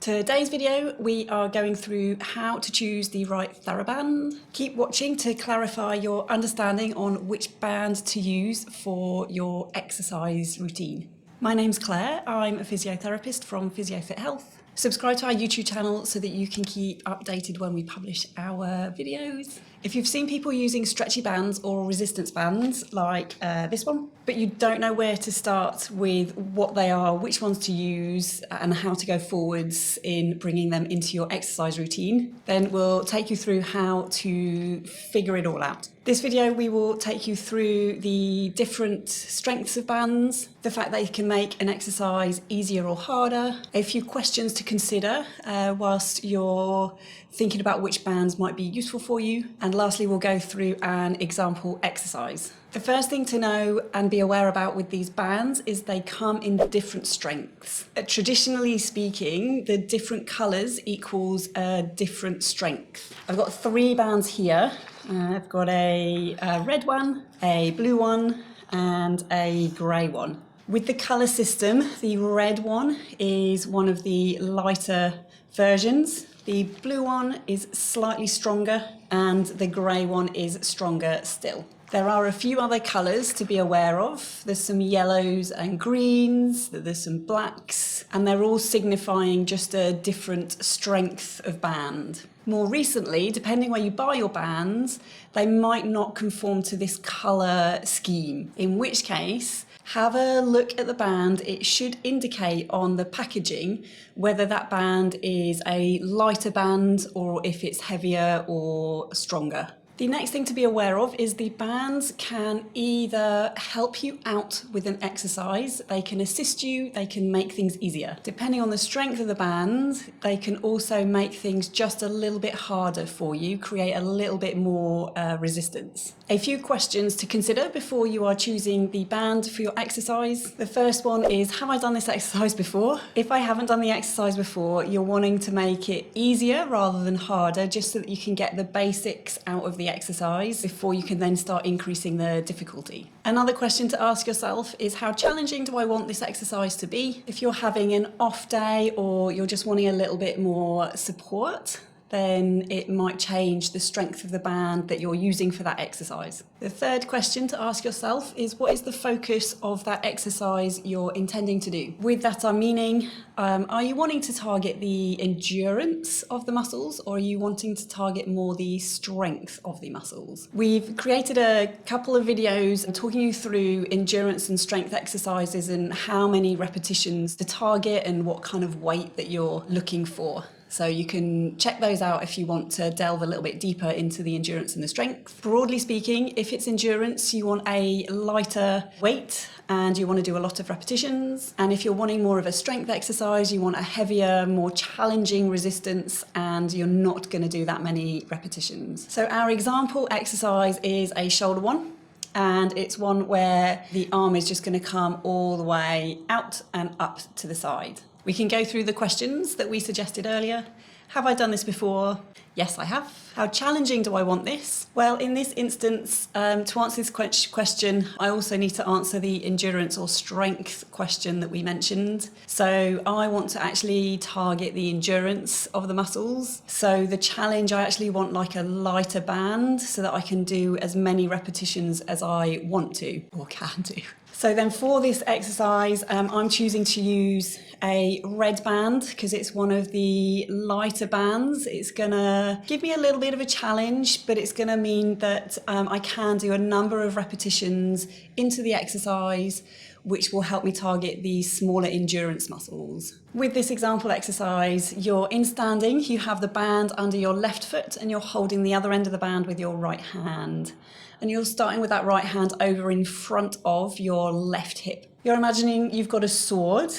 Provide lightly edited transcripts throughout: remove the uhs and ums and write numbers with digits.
Today's video, we are going through how to choose the right TheraBand. Keep watching to clarify your understanding on which band to use for your exercise routine. My name's Claire, I'm a physiotherapist from PhysioFit Health. Subscribe to our YouTube channel so that you can keep updated when we publish our videos. If you've seen people using stretchy bands or resistance bands like this one, but you don't know where to start with what they are, which ones to use, and how to go forwards in bringing them into your exercise routine, then we'll take you through how to figure it all out. This video, we will take you through the different strengths of bands, the fact that you can make an exercise easier or harder, a few questions to consider whilst you're thinking about which bands might be useful for you, and lastly, we'll go through an example exercise. The first thing to know and be aware about with these bands is they come in different strengths. Traditionally speaking, the different colours equals a different strength. I've got 3 bands here. I've got a red one, a blue one, and a grey one. With the colour system, the red one is one of the lighter versions. The blue one is slightly stronger, and the grey one is stronger still. There are a few other colours to be aware of. There's some yellows and greens, there's some blacks, and they're all signifying just a different strength of band. More recently, depending where you buy your bands, they might not conform to this colour scheme, in which case, have a look at the band. It should indicate on the packaging whether that band is a lighter band or if it's heavier or stronger. The next thing to be aware of is the bands can either help you out with an exercise, they can assist you, they can make things easier. Depending on the strength of the band, they can also make things just a little bit harder for you, create a little bit more resistance. A few questions to consider before you are choosing the band for your exercise. The first one is, have I done this exercise before? If I haven't done the exercise before, you're wanting to make it easier rather than harder, just so that you can get the basics out of the exercise before you can then start increasing the difficulty. Another question to ask yourself is, how challenging do I want this exercise to be? If you're having an off day or you're just wanting a little bit more support, then it might change the strength of the band that you're using for that exercise. The third question to ask yourself is, what is the focus of that exercise you're intending to do? With that, I'm meaning, are you wanting to target the endurance of the muscles, or are you wanting to target more the strength of the muscles? We've created a couple of videos talking you through endurance and strength exercises and how many repetitions to target and what kind of weight that you're looking for. So you can check those out if you want to delve a little bit deeper into the endurance and the strength. Broadly speaking, if it's endurance, you want a lighter weight and you want to do a lot of repetitions. And if you're wanting more of a strength exercise, you want a heavier, more challenging resistance, and you're not going to do that many repetitions. So our example exercise is a shoulder one. And it's one where the arm is just going to come all the way out and up to the side. We can go through the questions that we suggested earlier. Have I done this before? Yes, I have. How challenging do I want this? Well, in this instance, to answer this question, I also need to answer the endurance or strength question that we mentioned. So I want to actually target the endurance of the muscles. So the challenge, I actually want like a lighter band so that I can do as many repetitions as I want to or can do. So then for this exercise, I'm choosing to use a red band because it's one of the lighter bands. It's gonna give me a little bit of a challenge, but it's gonna mean that I can do a number of repetitions into the exercise, which will help me target the smaller endurance muscles. With this example exercise, you're in standing, you have the band under your left foot and you're holding the other end of the band with your right hand. And you're starting with that right hand over in front of your left hip. You're imagining you've got a sword,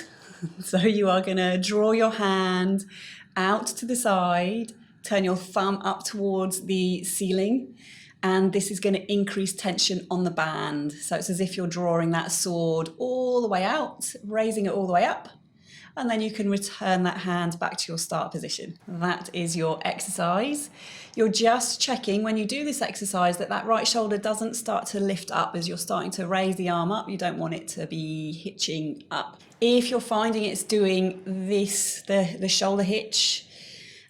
so you are going to draw your hand out to the side, turn your thumb up towards the ceiling, and this is going to increase tension on the band. So it's as if you're drawing that sword all the way out, raising it all the way up, and then you can return that hand back to your start position. That is your exercise. You're just checking when you do this exercise that that right shoulder doesn't start to lift up as you're starting to raise the arm up. You don't want it to be hitching up. If you're finding it's doing this, the shoulder hitch,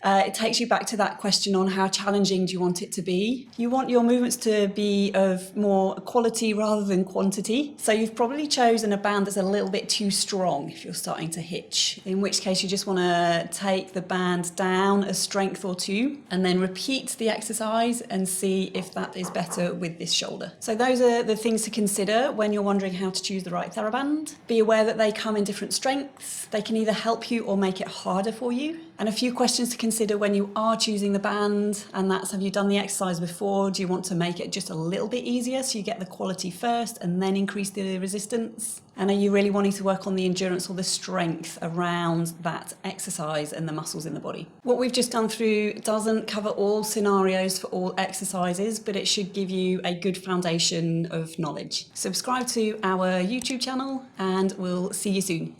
it takes you back to that question on how challenging do you want it to be. You want your movements to be of more quality rather than quantity. So you've probably chosen a band that's a little bit too strong if you're starting to hitch, in which case you just want to take the band down a strength or two and then repeat the exercise and see if that is better with this shoulder. So those are the things to consider when you're wondering how to choose the right TheraBand. Be aware that they come in different strengths. They can either help you or make it harder for you. And a few questions to consider when you are choosing the band, and that's, have you done the exercise before? Do you want to make it just a little bit easier so you get the quality first and then increase the resistance? And are you really wanting to work on the endurance or the strength around that exercise and the muscles in the body? What we've just gone through doesn't cover all scenarios for all exercises, but it should give you a good foundation of knowledge. Subscribe to our YouTube channel and we'll see you soon.